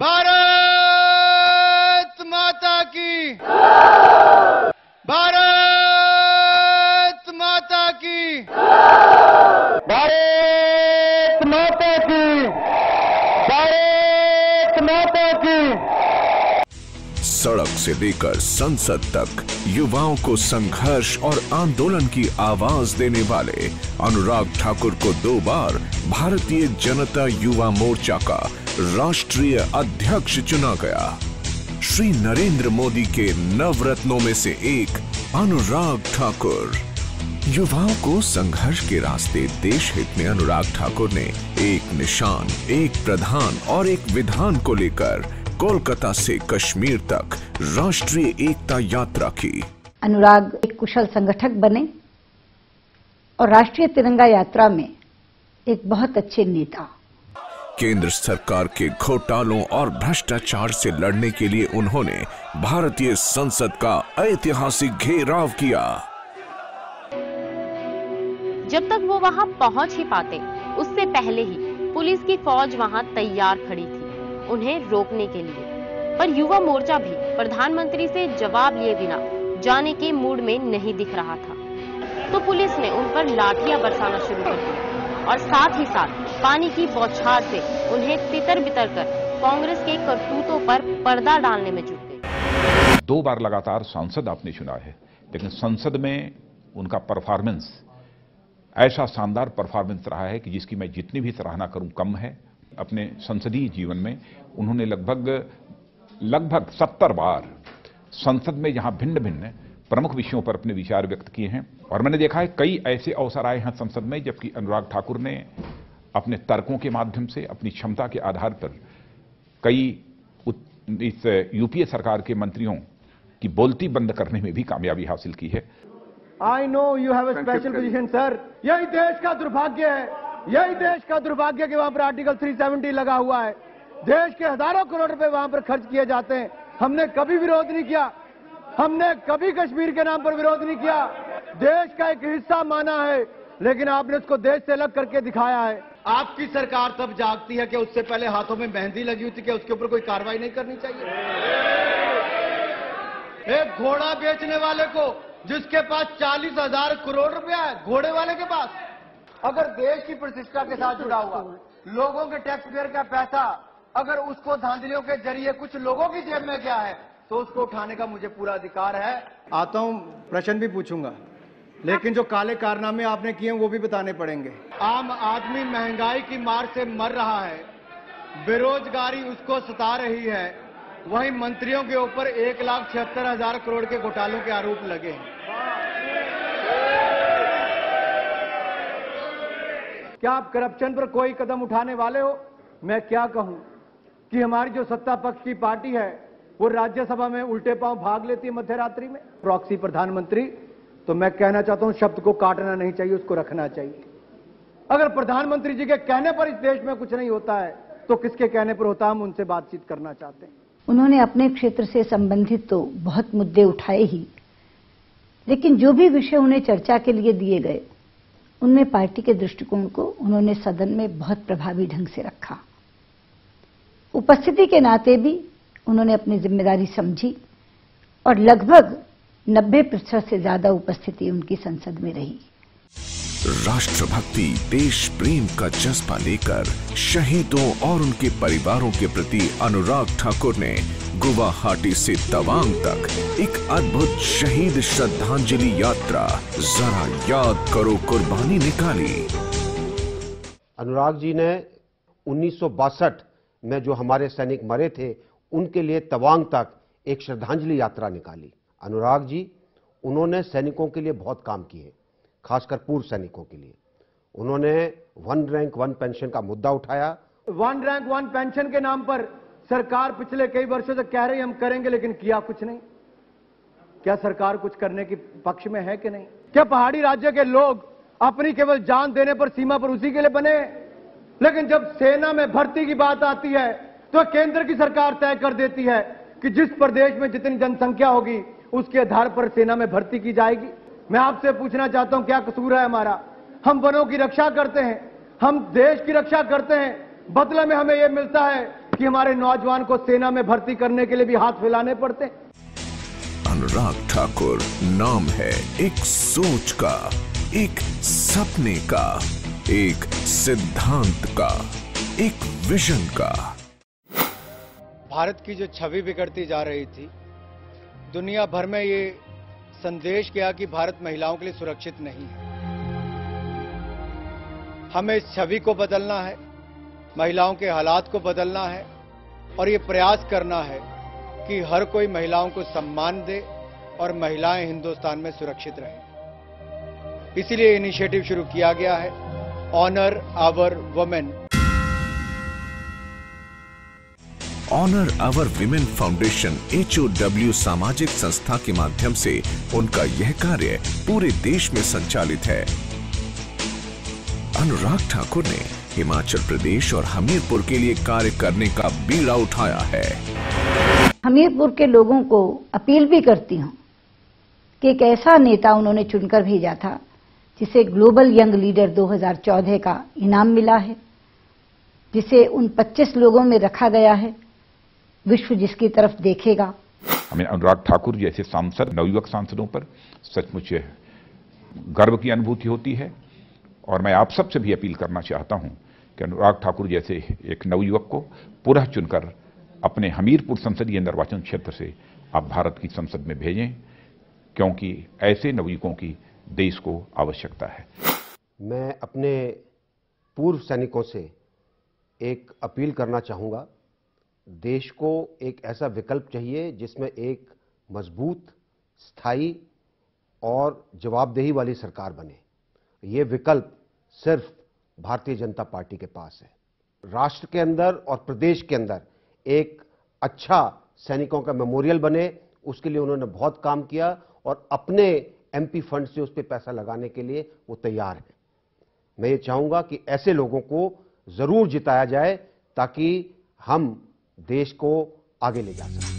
भारत माता की, भारत माता की, भारत माता की, भारत माता की। सड़क से लेकर संसद तक युवाओं को संघर्ष और आंदोलन की आवाज देने वाले अनुराग ठाकुर को 2 बार भारतीय जनता युवा मोर्चा का राष्ट्रीय अध्यक्ष चुना गया। श्री नरेंद्र मोदी के नवरत्नों में से एक अनुराग ठाकुर। युवाओं को संघर्ष के रास्ते देश हित में अनुराग ठाकुर ने एक निशान, एक प्रधान और एक विधान को लेकर कोलकाता से कश्मीर तक राष्ट्रीय एकता यात्रा की। अनुराग एक कुशल संगठक बने और राष्ट्रीय तिरंगा यात्रा में एक बहुत अच्छे नेता। केंद्र सरकार के घोटालों और भ्रष्टाचार से लड़ने के लिए उन्होंने भारतीय संसद का ऐतिहासिक घेराव किया। जब तक वो वहां पहुंच ही पाते, उससे पहले ही पुलिस की फौज वहां तैयार खड़ी थी उन्हें रोकने के लिए। पर युवा मोर्चा भी प्रधानमंत्री से जवाब लिए बिना जाने के मूड में नहीं दिख रहा था, तो पुलिस ने उन पर लाठियां बरसाना शुरू कर दिया और साथ ही साथ पानी की बौछार से उन्हें तितर बितर कर कांग्रेस के करतूतों पर पर्दा डालने में जुट गई। 2 बार लगातार सांसद आपने चुना है, लेकिन संसद में उनका परफॉर्मेंस ऐसा शानदार परफॉर्मेंस रहा है कि जिसकी मैं जितनी भी सराहना करूं कम है। अपने संसदीय जीवन में उन्होंने लगभग 70 बार संसद में जहां भिन्न भिन्न प्रमुख विषयों पर अपने विचार व्यक्त किए हैं, और मैंने देखा है कई ऐसे अवसर आए हैं संसद में जबकि अनुराग ठाकुर ने अपने तर्कों के माध्यम से, अपनी क्षमता के आधार पर कई इस यूपीए सरकार के मंत्रियों की बोलती बंद करने में भी कामयाबी हासिल की है। I know you have a special position sir. यही देश का दुर्भाग्य है, यही देश का दुर्भाग्य कि वहां पर आर्टिकल 370 लगा हुआ है। देश के हजारों करोड़ रुपए वहां पर खर्च किए जाते हैं। हमने कभी विरोध नहीं किया, हमने कभी कश्मीर के नाम पर विरोध नहीं किया। देश का एक हिस्सा माना है, लेकिन आपने उसको देश से अलग करके दिखाया है। आपकी सरकार तब जागती है कि उससे पहले हाथों में मेहंदी लगी हुई थी कि उसके ऊपर कोई कार्रवाई नहीं करनी चाहिए। एक घोड़ा बेचने वाले को, जिसके पास 40,000 करोड़ रुपया है, घोड़े वाले के पास, अगर देश की प्रतिष्ठा के साथ जुड़ा हुआ लोगों के टैक्स पेयर का पैसा अगर उसको धांधलियों के जरिए कुछ लोगों की जेब में गया है तो उसको उठाने का मुझे पूरा अधिकार है। आता हूं, प्रश्न भी पूछूंगा, लेकिन जो काले कारनामे आपने किए हैं वो भी बताने पड़ेंगे। आम आदमी महंगाई की मार से मर रहा है, बेरोजगारी उसको सता रही है, वहीं मंत्रियों के ऊपर 1,76,000 करोड़ के घोटालों के आरोप लगे हैं। क्या आप करप्शन पर कोई कदम उठाने वाले हो? मैं क्या कहूं कि हमारी जो सत्ता पक्ष की पार्टी है वो राज्यसभा में उल्टे पांव भाग लेती है मध्य रात्रि में। प्रॉक्सी प्रधानमंत्री, तो मैं कहना चाहता हूं शब्द को काटना नहीं चाहिए, उसको रखना चाहिए। अगर प्रधानमंत्री जी के कहने पर इस देश में कुछ नहीं होता है तो किसके कहने पर होता है? हम उनसे बातचीत करना चाहते हैं। उन्होंने अपने क्षेत्र से संबंधित तो बहुत मुद्दे उठाए ही, लेकिन जो भी विषय उन्हें चर्चा के लिए दिए गए उनमें पार्टी के दृष्टिकोण को उन्होंने सदन में बहुत प्रभावी ढंग से रखा। उपस्थिति के नाते भी उन्होंने अपनी जिम्मेदारी समझी और लगभग 90% से ज्यादा उपस्थिति उनकी संसद में रही। राष्ट्रभक्ति, देश प्रेम का जज्बा लेकर शहीदों और उनके परिवारों के प्रति अनुराग ठाकुर ने गुवाहाटी से तवांग तक एक अद्भुत शहीद श्रद्धांजलि यात्रा जरा याद करो कुर्बानी निकाली। अनुराग जी ने 1962 में जो हमारे सैनिक मरे थे उनके लिए तवांग तक एक श्रद्धांजलि यात्रा निकाली। अनुराग जी, उन्होंने सैनिकों के लिए बहुत काम किए, खासकर पूर्व सैनिकों के लिए। उन्होंने 1 रैंक 1 पेंशन का मुद्दा उठाया। 1 रैंक 1 पेंशन के नाम पर सरकार पिछले कई वर्षों से कह रही हम करेंगे, लेकिन किया कुछ नहीं। क्या सरकार कुछ करने के पक्ष में है कि नहीं? क्या पहाड़ी राज्य के लोग अपनी केवल जान देने पर सीमा पर उसी के लिए बने? लेकिन जब सेना में भर्ती की बात आती है तो केंद्र की सरकार तय कर देती है कि जिस प्रदेश में जितनी जनसंख्या होगी उसके आधार पर सेना में भर्ती की जाएगी। मैं आपसे पूछना चाहता हूं, क्या कसूर है हमारा? हम वनों की रक्षा करते हैं, हम देश की रक्षा करते हैं, बदले में हमें यह मिलता है कि हमारे नौजवान को सेना में भर्ती करने के लिए भी हाथ फैलाने पड़ते। अनुराग ठाकुर नाम है एक सोच का, एक सपने का, एक सिद्धांत का, एक विजन का। भारत की जो छवि बिगड़ती जा रही थी, दुनिया भर में ये संदेश गया कि भारत महिलाओं के लिए सुरक्षित नहीं है। हमें इस छवि को बदलना है, महिलाओं के हालात को बदलना है और ये प्रयास करना है कि हर कोई महिलाओं को सम्मान दे और महिलाएं हिंदुस्तान में सुरक्षित रहें। इसीलिए इनिशिएटिव शुरू किया गया है, honour our women. Honour our women foundation HOW सामाजिक संस्था के माध्यम से उनका यह कार्य पूरे देश में संचालित है। अनुराग ठाकुर ने हिमाचल प्रदेश और हमीरपुर के लिए कार्य करने का बीड़ा उठाया है। हमीरपुर के लोगों को अपील भी करती हूं कि एक ऐसा नेता उन्होंने चुनकर भेजा था जिसे ग्लोबल यंग लीडर 2014 का इनाम मिला है, जिसे उन 25 लोगों में रखा गया है। विश्व जिसकी तरफ देखेगा। हमें अनुराग ठाकुर जैसे सांसद, नवयुवक सांसदों पर सचमुच गर्व की अनुभूति होती है और मैं आप सबसे भी अपील करना चाहता हूं कि अनुराग ठाकुर जैसे एक नवयुवक को पुनः चुनकर अपने हमीरपुर संसदीय निर्वाचन क्षेत्र से आप भारत की संसद में भेजें, क्योंकि ऐसे नवयुवकों की देश को आवश्यकता है। मैं अपने पूर्व सैनिकों से एक अपील करना चाहूँगा। देश को एक ऐसा विकल्प चाहिए जिसमें एक मजबूत, स्थायी और जवाबदेही वाली सरकार बने। ये विकल्प सिर्फ भारतीय जनता पार्टी के पास है। राष्ट्र के अंदर और प्रदेश के अंदर एक अच्छा सैनिकों का मेमोरियल बने, उसके लिए उन्होंने बहुत काम किया और अपने MP फंड से उस पर पैसा लगाने के लिए वो तैयार है। मैं ये चाहूँगा कि ऐसे लोगों को जरूर जिताया जाए ताकि हम देश को आगे ले जा सकें।